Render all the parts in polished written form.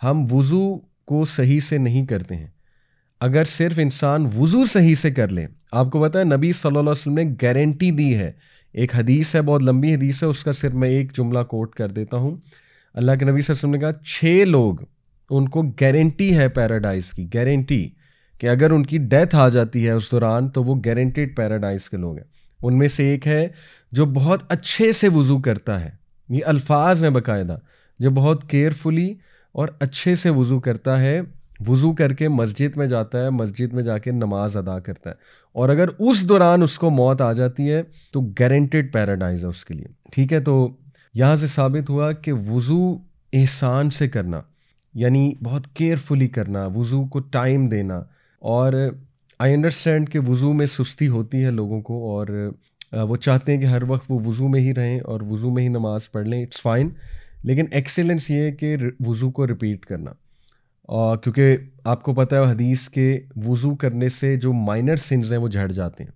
ہم وضو کو صحیح سے نہیں کرتے ہیں. اگر صرف انسان وضو صحیح سے کر لے, آپ کو پتہ ہے نبی صلی اللہ علیہ وسلم نے گارنٹی دی ہے, ایک حدیث ہے, بہت لمبی حدیث ہے, اس کا صرف میں ایک جملہ کوٹ کر دیتا ہوں. اللہ کے نبی صلی اللہ علیہ وسلم نے کہا 6 لوگ ان کو گارنٹی ہے پیراڈائز کی, گارنٹی کہ اگر ان کی ڈیتھ آ جاتی ہے اس دوران تو وہ گارنٹیڈ پیراڈائز کے لوگ ہیں. ان میں سے ایک ہے جو بہت اچھے سے وضو کرتا ہے, یہ الفاظ ہیں باقاعدہ, جو بہت کیئرفلی اور اچھے سے وضو کرتا ہے, وضو کر کے مسجد میں جاتا ہے, مسجد میں جا کے نماز ادا کرتا ہے, اور اگر اس دوران اس کو موت آ جاتی ہے تو گارنٹیڈ پیراڈائز ہے اس کے لیے. ٹھیک ہے, تو یہاں سے ثابت ہوا کہ وضو احسان سے کرنا, یعنی بہت کیئرفلی کرنا, وضو کو ٹائم دینا. اور آئی انڈرسٹینڈ کہ وضو میں سستی ہوتی ہے لوگوں کو, اور وہ چاہتے ہیں کہ ہر وقت وہ وضو میں ہی رہیں اور وضو میں ہی نماز پڑھ لیں, اٹس فائن. لیکن ایکسیلنس یہ ہے کہ وضو کو رپیٹ کرنا, کیونکہ آپ کو پتہ ہے حدیث کے وضو کرنے سے جو مائنر سنز ہیں وہ جھڑ جاتے ہیں,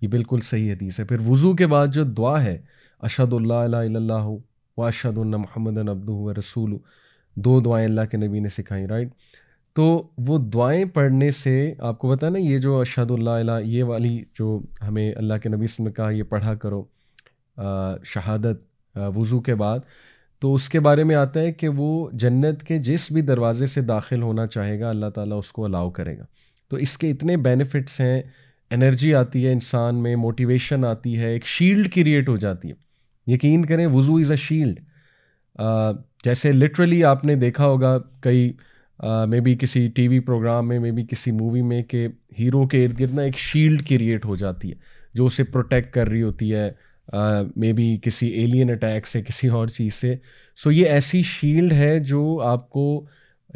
یہ بالکل صحیح حدیث ہے. پھر وضو کے بعد جو دعا ہے اشہد اللہ الہ الا اللہ و اشہد ان محمدً عبدہ و رسولہ, 2 دعائیں اللہ کے نبی نے سکھائیں, رائٹ. تو وہ دعائیں پڑھنے سے آپ کو پتہ ہے نا, یہ جو اشہد اللہ الہ, یہ والی جو ہمیں اللہ کے نبی سے نے کہا یہ پڑھا کرو شہادت وضو کے بعد, تو اس کے بارے میں آتا ہے کہ وہ جنت کے جس بھی دروازے سے داخل ہونا چاہے گا اللہ تعالیٰ اس کو الاؤ کرے گا. تو اس کے اتنے بینیفٹس ہیں, انرجی آتی ہے انسان میں, موٹیویشن آتی ہے, ایک شیلڈ کریٹ ہو جاتی ہے. یقین کریں وضو از اے شیلڈ. جیسے لٹرلی آپ نے دیکھا ہوگا کئی مے بی کسی ٹی وی پروگرام میں, مے بی کسی مووی میں, کہ ہیرو کے ارد گرد نا ایک شیلڈ کریٹ ہو جاتی ہے جو اسے پروٹیکٹ کر رہی ہوتی ہے, مے بی کسی ایلین اٹیک سے, کسی اور چیز سے. سو یہ ایسی شیلڈ ہے جو آپ کو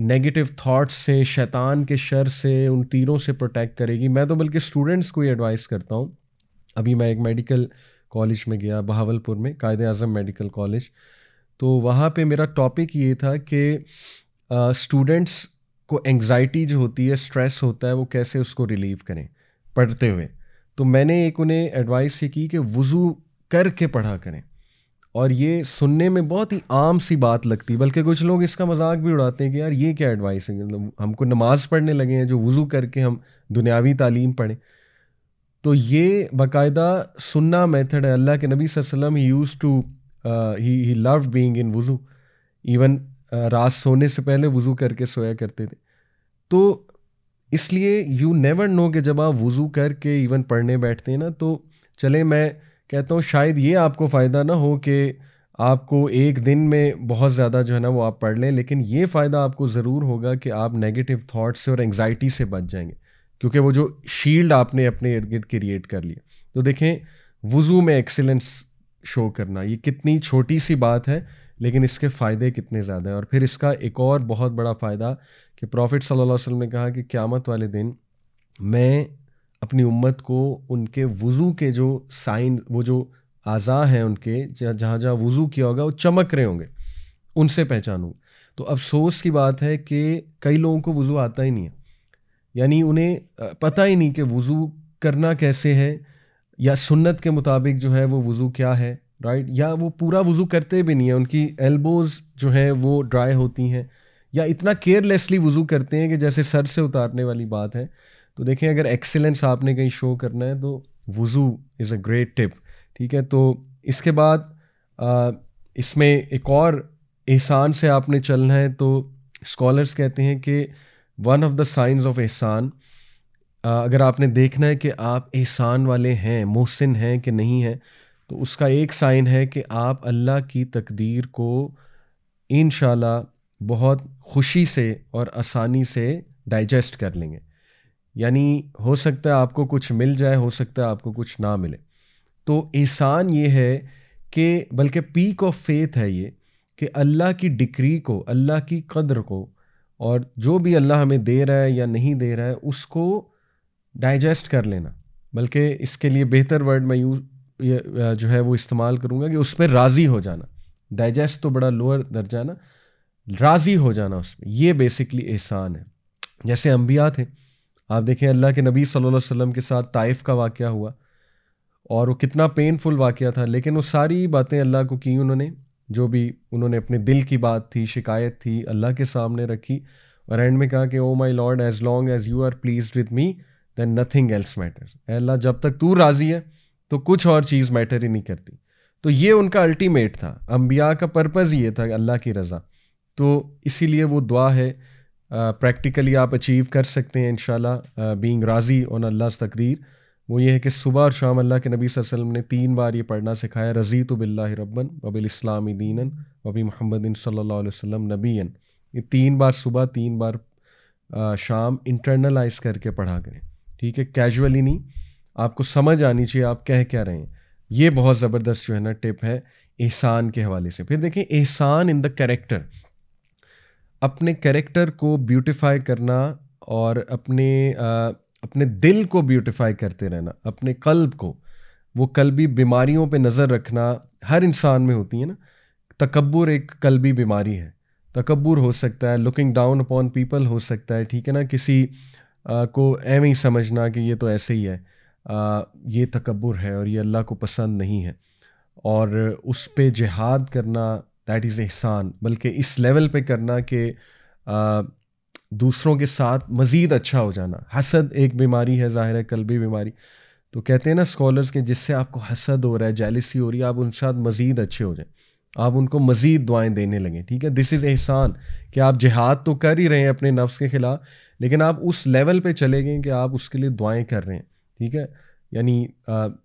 نیگیٹو تھاٹس سے, شیطان کے شر سے, ان تیروں سے پروٹیکٹ کرے گی. میں تو بلکہ اسٹوڈنٹس کو یہ ایڈوائز کرتا ہوں. ابھی میں ایک میڈیکل کالج میں گیا بہاولپور میں, قائد اعظم میڈیکل کالج, تو وہاں پہ میرا ٹاپک یہ تھا کہ اسٹوڈنٹس کو انگزائٹی جو ہوتی ہے, اسٹریس ہوتا ہے, وہ کیسے اس کو ریلیو کریں پڑھتے ہوئے. تو میں نے ایک انہیں ایڈوائس یہ کی کہ وضو کر کے پڑھا کریں, اور یہ سننے میں بہت ہی عام سی بات لگتی, بلکہ کچھ لوگ اس کا مذاق بھی اڑاتے ہیں کہ یار یہ کیا ایڈوائس ہے, ہم کو نماز پڑھنے لگے ہیں جو وضو کر کے ہم دنیاوی تعلیم پڑھیں. تو یہ باقاعدہ سننا میتھڈ ہے. اللہ کے نبی صلی اللہ علیہ وسلم used to he loved being in وضو, ایون رات سونے سے پہلے وضو کر کے سویا کرتے تھے. تو اس لیے یو نیور نو کہ جب آپ وضو کر کے ایون پڑھنے بیٹھتے ہیں نا, تو چلیں میں کہتا ہوں شاید یہ آپ کو فائدہ نہ ہو کہ آپ کو ایک دن میں بہت زیادہ جو ہے نا وہ آپ پڑھ لیں, لیکن یہ فائدہ آپ کو ضرور ہوگا کہ آپ نیگیٹو تھاٹس سے اور انگزائٹی سے بچ جائیں گے, کیونکہ وہ جو شیلڈ آپ نے اپنے ارد گرد کریٹ کر لی. تو دیکھیں وضو میں ایکسیلنس شو کرنا, یہ کتنی چھوٹی سی بات ہے لیکن اس کے فائدے کتنے زیادہ ہیں. اور پھر اس کا ایک اور بہت بڑا فائدہ کہ پروفٹ صلی اللہ علیہ وسلم نے کہا کہ قیامت والے دن میں اپنی امت کو ان کے وضو کے جو سائن, وہ جو اعضاء ہیں ان کے جہاں جہاں وضو کیا ہوگا وہ چمک رہے ہوں گے, ان سے پہچانوں. تو افسوس کی بات ہے کہ کئی لوگوں کو وضو آتا ہی نہیں ہے, یعنی انہیں پتہ ہی نہیں کہ وضو کرنا کیسے ہے, یا سنت کے مطابق جو ہے وہ وضو کیا ہے, رائٹ, یا وہ پورا وضو کرتے بھی نہیں ہیں, ان کی ایلبوز جو ہیں وہ ڈرائی ہوتی ہیں, یا اتنا کیئرلیسلی وضو کرتے ہیں کہ جیسے سر سے اتارنے والی بات ہے. تو دیکھیں اگر ایکسیلنس آپ نے کہیں شو کرنا ہے تو وضو از اے گریٹ ٹپ. ٹھیک ہے, تو اس کے بعد اس میں ایک اور احسان سے آپ نے چلنا ہے. تو اسکالرس کہتے ہیں کہ one of the signs of احسان, اگر آپ نے دیکھنا ہے کہ آپ احسان والے ہیں, محسن ہیں کہ نہیں ہیں, تو اس کا ایک سائن ہے کہ آپ اللہ کی تقدیر کو انشاءاللہ بہت خوشی سے اور آسانی سے ڈائجسٹ کر لیں گے. یعنی ہو سکتا ہے آپ کو کچھ مل جائے, ہو سکتا ہے آپ کو کچھ نہ ملے. تو احسان یہ ہے کہ بلکہ پیک آف فیتھ ہے یہ, کہ اللہ کی ڈکری کو, اللہ کی قدر کو, اور جو بھی اللہ ہمیں دے رہا ہے یا نہیں دے رہا ہے اس کو ڈائجسٹ کر لینا. بلکہ اس کے لیے بہتر ورڈ میں جو ہے وہ استعمال کروں گا کہ اس پہ راضی ہو جانا. ڈائجسٹ تو بڑا لوور درجہ ہے نا, راضی ہو جانا اس میں, یہ بیسکلی احسان ہے. جیسے انبیاء تھے, آپ دیکھیں اللہ کے نبی صلی اللہ علیہ وسلم کے ساتھ طائف کا واقعہ ہوا, اور وہ کتنا پینفل واقعہ تھا, لیکن وہ ساری باتیں اللہ کو کی انہوں نے, جو بھی انہوں نے اپنے دل کی بات تھی، شکایت تھی، اللہ کے سامنے رکھی، اور اینڈ میں کہا کہ O my Lord as long as you are pleased with me then nothing else matters. اے اللہ جب تک تو راضی ہے تو کچھ اور چیز میٹر ہی نہیں کرتی. تو یہ ان کا الٹیمیٹ تھا. انبیاء کا پرپز یہ تھا کہ اللہ کی رضا. تو اسی لیے وہ دعا ہے پریکٹیکلی آپ اچیو کر سکتے ہیں انشاءاللہ بینگ راضی آن اللہ's تقدیر. وہ یہ ہے کہ صبح اور شام اللہ کے نبی صلی اللہ علیہ وسلم نے 3 بار یہ پڑھنا سکھایا، رضیت باللہ ربًا وبالاسلام دینا وبمحمد صلی اللہ علیہ وسلم نبیًا. یہ 3 بار صبح 3 بار شام انٹرنلائز کر کے پڑھا کریں. ٹھیک ہے، کیجولی نہیں، آپ کو سمجھ آنی چاہیے آپ کہہ کیا رہے ہیں. یہ بہت زبردست جو ہے نا ٹپ ہے احسان کے حوالے سے. پھر دیکھیں احسان ان دا کریکٹر، اپنے کریکٹر کو بیوٹیفائی کرنا اور اپنے دل کو بیوٹیفائی کرتے رہنا، اپنے قلب کو. وہ قلبی بیماریوں پہ نظر رکھنا ہر انسان میں ہوتی ہے نا. تکبر ایک قلبی بیماری ہے. تکبر ہو سکتا ہے، looking down upon people who سکتا ہے، ٹھیک ہے نا، کسی کو ایویں ہی سمجھنا کہ یہ تو ایسے ہی ہے، یہ تکبر ہے اور یہ اللہ کو پسند نہیں ہے. اور اس پہ جہاد کرنا دیٹ از احسان. بلکہ اس لیول پہ کرنا کہ دوسروں کے ساتھ مزید اچھا ہو جانا. حسد ایک بیماری ہے، ظاہر ہے قلبی بیماری. تو کہتے ہیں نا اسکالرز کہ جس سے آپ کو حسد ہو رہا ہے، جیلسی ہو رہی ہے، آپ ان کے ساتھ مزید اچھے ہو جائیں، آپ ان کو مزید دعائیں دینے لگیں. ٹھیک ہے، دس از احسان کہ آپ جہاد تو کر ہی رہے ہیں اپنے نفس کے خلاف، لیکن آپ اس لیول پہ چلے گئے کہ آپ اس کے لیے دعائیں کر رہے ہیں. ٹھیک ہے، یعنی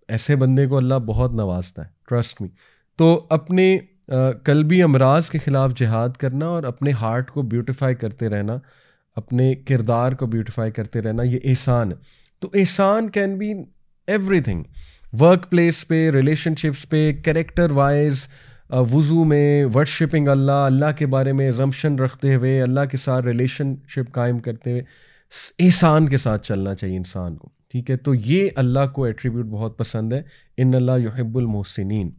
ایسے بندے کو اللہ بہت نوازتا ہے، ٹرسٹ می. تو اپنے قلبی امراض کے خلاف جہاد کرنا اور اپنے ہارٹ کو بیوٹیفائی کرتے رہنا، اپنے کردار کو بیوٹیفائی کرتے رہنا، یہ احسان ہے. تو احسان can be everything, workplace پہ، ریلیشن شپس پہ، کریکٹر وائز، وضو میں، ورشپنگ اللہ، اللہ کے بارے میں ازمپشن رکھتے ہوئے، اللہ کے ساتھ ریلیشن شپ قائم کرتے ہوئے احسان کے ساتھ چلنا چاہیے انسان کو. ٹھیک ہے، تو یہ اللہ کو ایٹریبیوٹ بہت پسند ہے، ان اللہ یحب المحسنین.